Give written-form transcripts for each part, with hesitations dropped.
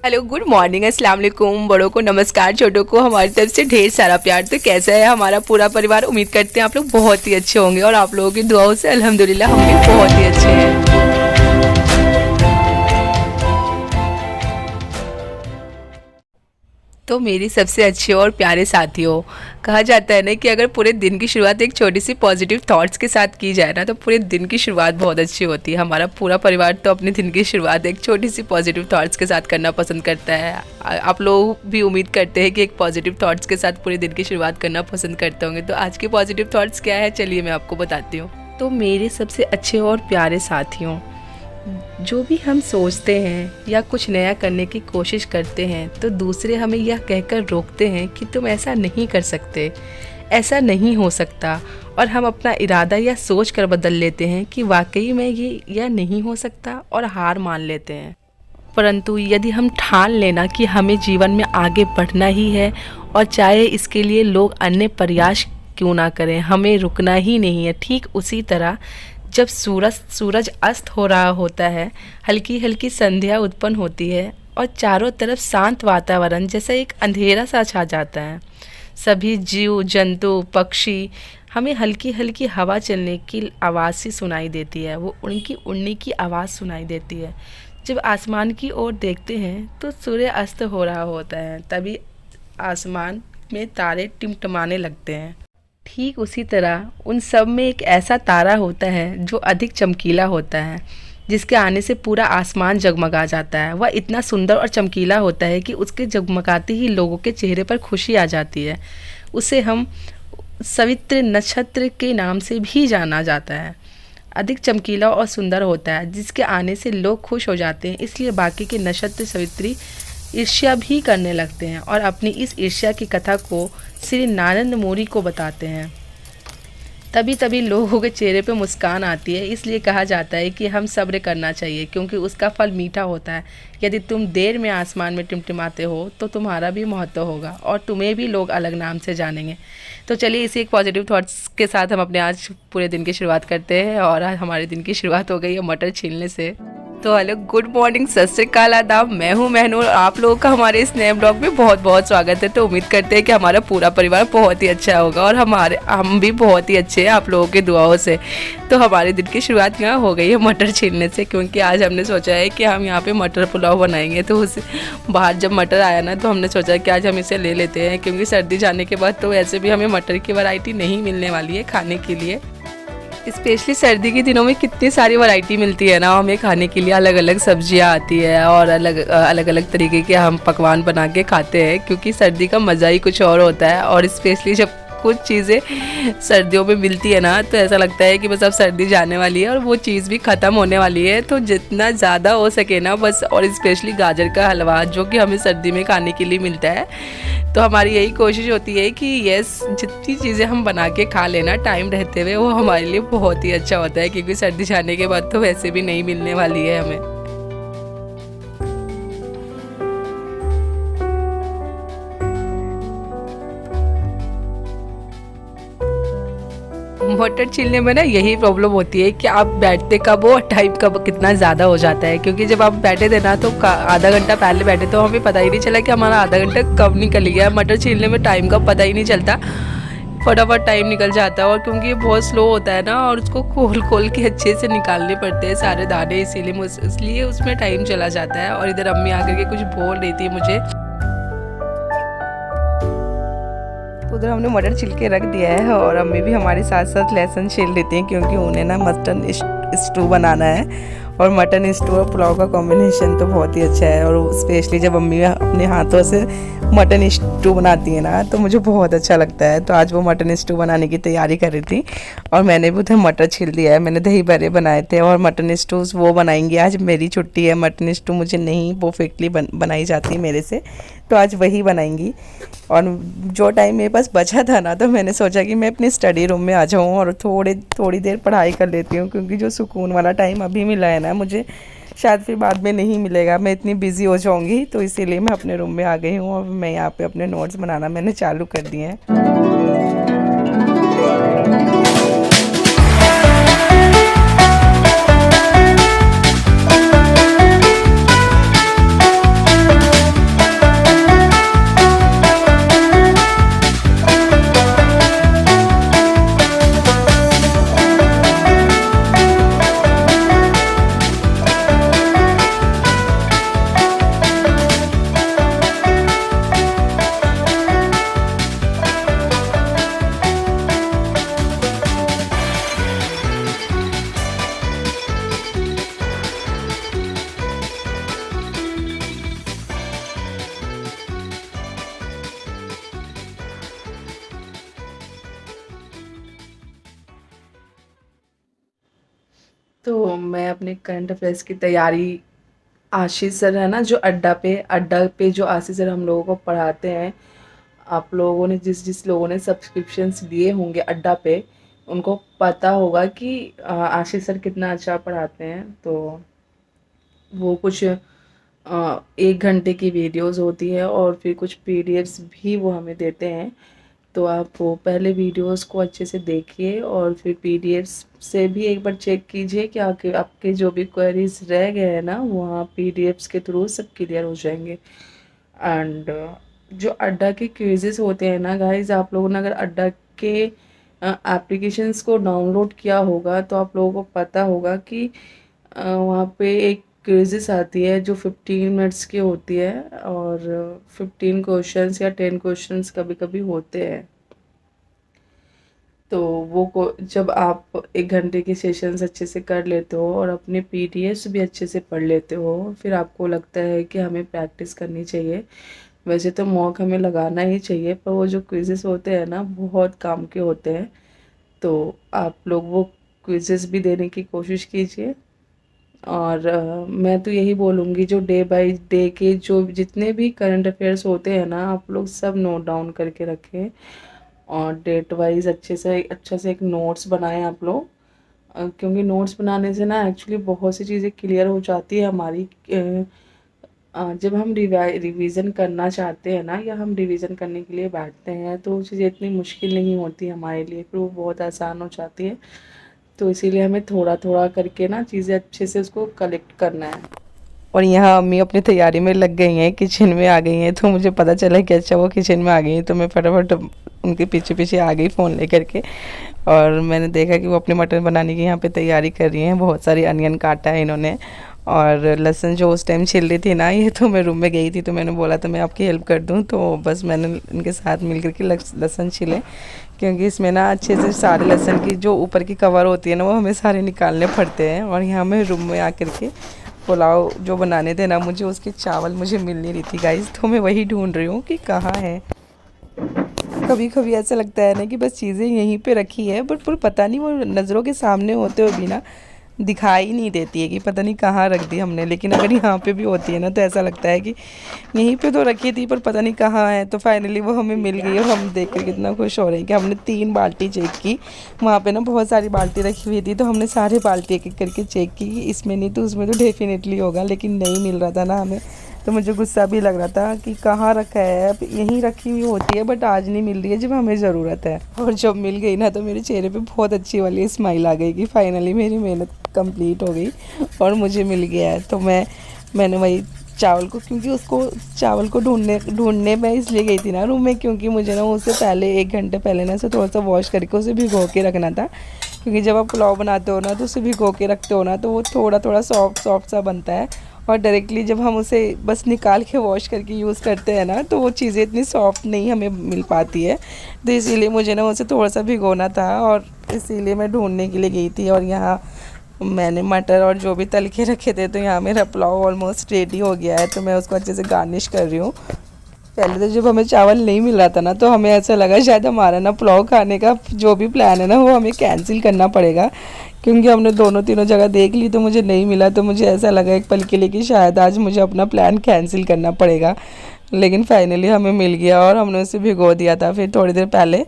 Hello, good morning, अस्सलाम वालेकुम। बड़ों को नमस्कार, छोटों को हमारी तरफ से ढेर सारा प्यार। तो कैसा है हमारा पूरा परिवार? उम्मीद करते हैं आप लोग बहुत ही अच्छे होंगे और आप लोगों की दुआओं से अल्हम्दुलिल्लाह हम भी बहुत ही अच्छे हैं। तो मेरी सबसे अच्छे और प्यारे साथियों, कहा जाता है ना कि अगर पूरे दिन की शुरुआत एक छोटी सी पॉजिटिव थॉट्स के साथ की जाए ना, तो पूरे दिन की शुरुआत बहुत अच्छी होती है। हमारा पूरा परिवार तो अपने दिन की शुरुआत एक छोटी सी पॉजिटिव थॉट्स के साथ करना पसंद करता है। आप लोग भी उम्मीद करते हैं कि एक पॉजिटिव थॉट्स के साथ पूरे दिन की शुरुआत करना पसंद करते होंगे। तो आज के पॉजिटिव थॉट्स क्या है, चलिए मैं आपको बताती हूँ। तो मेरे सबसे अच्छे और प्यारे साथियों, जो भी हम सोचते हैं या कुछ नया करने की कोशिश करते हैं तो दूसरे हमें यह कहकर रोकते हैं कि तुम ऐसा नहीं कर सकते, ऐसा नहीं हो सकता, और हम अपना इरादा या सोच कर बदल लेते हैं कि वाकई में ये यह नहीं हो सकता और हार मान लेते हैं। परंतु यदि हम ठान लेना कि हमें जीवन में आगे बढ़ना ही है और चाहे इसके लिए लोग अन्य प्रयास क्यों ना करें, हमें रुकना ही नहीं है। ठीक उसी तरह जब सूरज अस्त हो रहा होता है, हल्की हल्की संध्या उत्पन्न होती है और चारों तरफ शांत वातावरण जैसा एक अंधेरा सा छा जाता है। सभी जीव जंतु पक्षी हमें हल्की हल्की हवा चलने की आवाज़ सी सुनाई देती है, वो उनकी उड़ने की आवाज़ सुनाई देती है। जब आसमान की ओर देखते हैं तो सूर्य अस्त हो रहा होता है, तभी आसमान में तारे टिमटिमाने लगते हैं। ठीक उसी तरह उन सब में एक ऐसा तारा होता है जो अधिक चमकीला होता है, जिसके आने से पूरा आसमान जगमगा जाता है। वह इतना सुंदर और चमकीला होता है कि उसके जगमगाते ही लोगों के चेहरे पर खुशी आ जाती है। उसे हम सवित्र नक्षत्र के नाम से भी जाना जाता है। अधिक चमकीला और सुंदर होता है, जिसके आने से लोग खुश हो जाते हैं, इसलिए बाकी के नक्षत्र सवित्री ईर्ष्या भी करने लगते हैं और अपनी इस ईर्ष्या की कथा को श्री नारद मुनि को बताते हैं। तभी तभी लोगों के चेहरे पे मुस्कान आती है। इसलिए कहा जाता है कि हम सब्र करना चाहिए, क्योंकि उसका फल मीठा होता है। यदि तुम देर में आसमान में टिमटिमाते हो तो तुम्हारा भी महत्व होगा और तुम्हें भी लोग अलग नाम से जानेंगे। तो चलिए इसी एक पॉजिटिव थॉट्स के साथ हम अपने आज पूरे दिन की शुरुआत करते हैं। और आज हमारे दिन की शुरुआत हो गई है मटर छीलने से। तो हेलो, गुड मॉर्निंग, सत श्री अकाल, आदाब। मैं हूँ महनूर और आप लोगों का हमारे इस नए ब्लॉग में बहुत बहुत स्वागत है। तो उम्मीद करते हैं कि हमारा पूरा परिवार बहुत ही अच्छा होगा और हम भी बहुत ही अच्छे हैं आप लोगों की दुआओं से। तो हमारे दिन की शुरुआत यहाँ हो गई है मटर छीलने से, क्योंकि आज हमने सोचा है कि हम यहाँ पे मटर पुलाव बनाएंगे। तो उस बाहर जब मटर आया ना, तो हमने सोचा कि आज हम इसे ले लेते हैं, क्योंकि सर्दी जाने के बाद तो वैसे भी हमें मटर की वैरायटी नहीं मिलने वाली है खाने के लिए। स्पेशली सर्दी के दिनों में कितनी सारी वैरायटी मिलती है ना हमें खाने के लिए। अलग अलग सब्जियां आती है और अलग अलग तरीके के हम पकवान बना के खाते हैं, क्योंकि सर्दी का मज़ा ही कुछ और होता है। और स्पेशली जब कुछ चीज़ें सर्दियों में मिलती है ना, तो ऐसा लगता है कि बस अब सर्दी जाने वाली है और वो चीज़ भी ख़त्म होने वाली है। तो जितना ज़्यादा हो सके ना बस, और स्पेशली गाजर का हलवा जो कि हमें सर्दी में खाने के लिए मिलता है, तो हमारी यही कोशिश होती है कि यस, जितनी चीज़ें हम बना के खा लेना टाइम रहते हुए, वो हमारे लिए बहुत ही अच्छा होता है, क्योंकि सर्दी जाने के बाद तो वैसे भी नहीं मिलने वाली है हमें। मटर छीलने में ना यही प्रॉब्लम होती है कि आप बैठते कब हो और टाइम कब कितना ज़्यादा हो जाता है। क्योंकि जब आप बैठे थे ना, तो आधा घंटा पहले बैठे तो हमें पता ही नहीं चला कि हमारा आधा घंटा कब निकल गया। मटर छीलने में टाइम का पता ही नहीं चलता, फटाफट टाइम निकल जाता है। और क्योंकि ये बहुत स्लो होता है ना, और उसको खोल खोल के अच्छे से निकालने पड़ते हैं सारे दाने, इसलिए उसमें टाइम चला जाता है। और इधर अम्मी आकर के कुछ बोल रही थी मुझे, उधर हमने मटर छिल के रख दिया है और अम्मी भी हमारे साथ साथ लहसुन छील लेती हैं, क्योंकि उन्हें ना मटन स्टू बनाना है। और मटन स्टू और पुलाव का कॉम्बिनेशन तो बहुत ही अच्छा है। और स्पेशली जब अम्मी अपने हाथों से मटन स्टू बनाती है ना, तो मुझे बहुत अच्छा लगता है। तो आज वो मटन स्टू बनाने की तैयारी कर रही थी और मैंने भी उधर मटर छील दिया है। मैंने दही बड़े बनाए थे और मटन स्टू वो बनाएंगी। आज मेरी छुट्टी है, मटन स्टू मुझे नहीं परफेक्टली बनाई जाती मेरे से, तो आज वही बनाएंगी। और जो टाइम मेरे पास बचा था ना, तो मैंने सोचा कि मैं अपने स्टडी रूम में आ जाऊँ और थोड़ी देर पढ़ाई कर लेती हूँ, क्योंकि जो सुकून वाला टाइम अभी मिला है ना मुझे, शायद फिर बाद में नहीं मिलेगा। मैं इतनी बिज़ी हो जाऊँगी, तो इसीलिए मैं अपने रूम में आ गई हूँ और मैं यहाँ पे अपने नोट्स बनाना मैंने चालू कर दिए हैं। तो मैं अपने करंट अफेयर्स की तैयारी, आशीष सर है ना जो अड्डा पे जो आशीष सर हम लोगों को पढ़ाते हैं, आप लोगों ने जिस जिस लोगों ने सब्सक्रिप्शंस लिए होंगे अड्डा पे, उनको पता होगा कि आशीष सर कितना अच्छा पढ़ाते हैं। तो वो कुछ 1 घंटे की वीडियोस होती है और फिर कुछ पीडीएफ्स भी वो हमें देते हैं। तो आप वो पहले वीडियोस को अच्छे से देखिए और फिर पीडीएफ्स से भी एक बार चेक कीजिए कि आपके जो भी क्वेरीज रह गए हैं ना, वहाँ पीडीएफ्स के थ्रू सब क्लियर हो जाएंगे। एंड जो अड्डा के क्विजेस होते हैं ना गाइज, आप लोगों ने अगर अड्डा के एप्लीकेशंस को डाउनलोड किया होगा तो आप लोगों को पता होगा कि वहाँ पे एक क्विज़ेस आती है जो 15 मिनट्स की होती है और 15 क्वेश्चंस या 10 क्वेश्चंस कभी कभी होते हैं। तो वो को जब आप 1 घंटे के सेशंस अच्छे से कर लेते हो और अपने पीडीएफ्स भी अच्छे से पढ़ लेते हो, फिर आपको लगता है कि हमें प्रैक्टिस करनी चाहिए। वैसे तो मॉक हमें लगाना ही चाहिए, पर वो जो क्विज़ेस होते हैं ना बहुत काम के होते हैं। तो आप लोग वो क्विज़ेस भी देने की कोशिश कीजिए। और मैं तो यही बोलूँगी, जो डे बाय डे के जो जितने भी करंट अफेयर्स होते हैं ना, आप लोग सब नोट डाउन करके रखें और डेट वाइज अच्छा से एक नोट्स बनाएं आप लोग। क्योंकि नोट्स बनाने से ना एक्चुअली बहुत सी चीज़ें क्लियर हो जाती है हमारी। जब हम रिवीजन करना चाहते हैं ना, या हम रिवीजन करने के लिए बैठते हैं, तो वो चीज़ें इतनी मुश्किल नहीं होती हमारे लिए, फिर वो बहुत आसान हो जाती है। तो इसीलिए हमें थोड़ा थोड़ा करके ना चीज़ें अच्छे से उसको कलेक्ट करना है। और यहाँ अम्मी अपनी तैयारी में लग गई हैं, किचन में आ गई हैं। तो मुझे पता चला कि अच्छा वो किचन में आ गई हैं, तो मैं फटाफट उनके पीछे पीछे आ गई फ़ोन लेकर के। और मैंने देखा कि वो अपने मटन बनाने की यहाँ पे तैयारी कर रही हैं। बहुत सारी अनियन काटा है इन्होंने, और लहसुन जो उस टाइम छिल रही थी ना, ये तो मैं रूम में गई थी तो मैंने बोला था मैं आपकी हेल्प कर दूँ, तो बस मैंने इनके साथ मिल कर के लहसुन छिले। क्योंकि इसमें ना अच्छे से सारे लहसुन की जो ऊपर की कवर होती है ना, वो हमें सारे निकालने पड़ते हैं। और यहाँ मैं रूम में आकर के पुलाव जो बनाने थे ना मुझे, उसके चावल मुझे मिल नहीं रही थी गाइस, तो मैं वही ढूंढ रही हूँ कि कहाँ है। कभी कभी ऐसा लगता है ना कि बस चीज़ें यहीं पे रखी है, बट पर पता नहीं वो नज़रों के सामने होते हुए भी ना दिखाई नहीं देती है कि पता नहीं कहाँ रख दी हमने। लेकिन अगर यहाँ पे भी होती है ना, तो ऐसा लगता है कि यहीं पे तो रखी थी पर पता नहीं कहाँ है। तो फाइनली वो हमें मिल गई और हम देख कर कितना खुश हो रहे हैं कि हमने 3 बाल्टी चेक की। वहाँ पे ना बहुत सारी बाल्टी रखी हुई थी, तो हमने सारे बाल्टी एक एक करके चेक की कि इसमें नहीं तो उसमें तो डेफिनेटली होगा, लेकिन नहीं मिल रहा था ना हमें। तो मुझे गुस्सा भी लग रहा था कि कहाँ रखा है, अब यहीं रखी हुई होती है बट आज नहीं मिल रही है जब हमें ज़रूरत है। और जब मिल गई ना, तो मेरे चेहरे पे बहुत अच्छी वाली स्माइल आ गई कि फाइनली मेरी मेहनत कंप्लीट हो गई और मुझे मिल गया है। तो मैंने वही चावल को, क्योंकि उसको चावल को ढूंढने मैं इसलिए गई थी ना रूम में, क्योंकि मुझे ना उससे पहले 1 घंटे पहले ना उसे थोड़ा सा वॉश करके उसे भिगो के रखना था। क्योंकि जब आप पुलाव बनाते हो ना, तो उसे भिगो के रखते हो ना, तो वो थोड़ा थोड़ा सॉफ्ट सा बनता है। और डायरेक्टली जब हम उसे बस निकाल के वॉश करके यूज़ करते हैं ना, तो वो चीज़ें इतनी सॉफ्ट नहीं हमें मिल पाती है। तो इसीलिए मुझे ना उसे थोड़ा सा भिगोना था और इसीलिए मैं ढूंढने के लिए गई थी। और यहाँ मैंने मटर और जो भी तल के रखे थे, तो यहाँ मेरा पुलाव ऑलमोस्ट रेडी हो गया है। तो मैं उसको अच्छे से गार्निश कर रही हूँ। पहले तो जब हमें चावल नहीं मिल रहा था ना, तो हमें ऐसा लगा शायद हमारा ना पुलाव खाने का जो भी प्लान है ना, वो हमें कैंसिल करना पड़ेगा। क्योंकि हमने दोनों तीनों जगह देख ली तो मुझे नहीं मिला, तो मुझे ऐसा लगा एक पल के लिए कि शायद आज मुझे अपना प्लान कैंसिल करना पड़ेगा। लेकिन फाइनली हमें मिल गया और हमने उसे भिगो दिया था फिर थोड़ी देर पहले।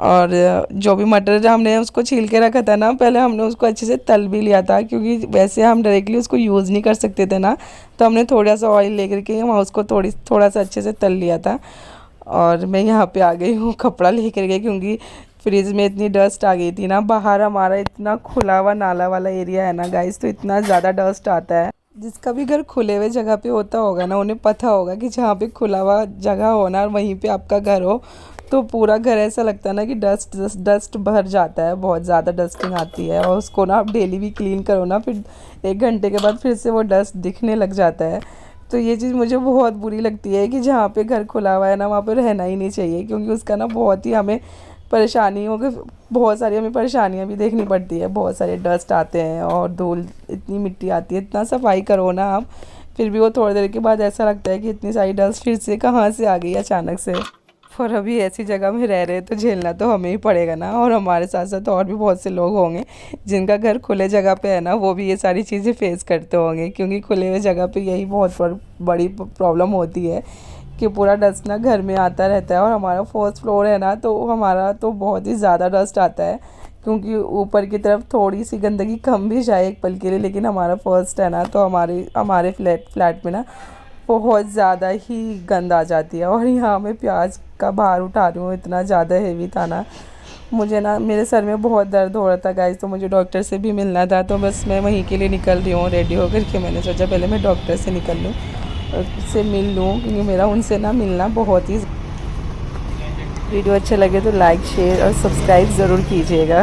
और जो भी मटर हमने उसको छील के रखा था ना, पहले हमने उसको अच्छे से तल भी लिया था, क्योंकि वैसे हम डायरेक्टली उसको यूज़ नहीं कर सकते थे ना। तो हमने थोड़ा सा ऑयल लेकर के वहाँ उसको थोड़ा सा अच्छे से तल लिया था। और मैं यहाँ पे आ गई हूँ कपड़ा लेकर के, क्योंकि फ्रिज में इतनी डस्ट आ गई थी ना। बाहर हमारा इतना खुला हुआ नाला वाला एरिया है ना गाइस, तो इतना ज़्यादा डस्ट आता है। जिसका भी घर खुले हुए जगह पे होता होगा ना, उन्हें पता होगा कि जहाँ पे खुला हुआ जगह हो ना, और वहीं पे आपका घर हो, तो पूरा घर ऐसा लगता है ना कि डस्ट डस्ट डस्ट भर जाता है, बहुत ज़्यादा डस्टिंग आती है। और उसको ना आप डेली भी क्लीन करो ना, फिर 1 घंटे के बाद फिर से वो डस्ट दिखने लग जाता है। तो ये चीज़ मुझे बहुत बुरी लगती है कि जहाँ पे घर खुला हुआ है ना, वहाँ पे रहना ही नहीं चाहिए, क्योंकि उसका ना बहुत ही हमें परेशानियों के बहुत सारी हमें परेशानियाँ भी देखनी पड़ती है। बहुत सारे डस्ट आते हैं और धूल, इतनी मिट्टी आती है, इतना सफाई करो ना आप, फिर भी वो थोड़ी देर के बाद ऐसा लगता है कि इतनी सारी डस्ट फिर से कहाँ से आ गई अचानक से। और अभी ऐसी जगह में रह रहे हैं तो झेलना तो हमें ही पड़ेगा ना। और हमारे साथ साथ और भी बहुत से लोग होंगे जिनका घर खुले जगह पे है ना, वो भी ये सारी चीज़ें फेस करते होंगे, क्योंकि खुले हुए जगह पे यही बहुत बड़ी प्रॉब्लम होती है कि पूरा डस्ट ना घर में आता रहता है। और हमारा फर्स्ट फ्लोर है ना, तो हमारा तो बहुत ही ज़्यादा डस्ट आता है, क्योंकि ऊपर की तरफ थोड़ी सी गंदगी कम भी जाए एक पल के लिए, लेकिन हमारा फर्स्ट है ना, तो हमारे फ्लैट में ना बहुत ज़्यादा ही गंद आ जाती है। और यहाँ मैं प्याज का भार उठा रही हूँ, इतना ज़्यादा हेवी था ना, मुझे ना मेरे सर में बहुत दर्द हो रहा था गाइस। तो मुझे डॉक्टर से भी मिलना था, तो बस मैं वहीं के लिए निकल रही हूँ रेडी होकर के। मैंने सोचा पहले मैं डॉक्टर से निकल लूँ और उससे मिल लूँ, क्योंकि मेरा उनसे ना मिलना बहुत ही। वीडियो अच्छा लगे तो लाइक शेयर और सब्सक्राइब ज़रूर कीजिएगा।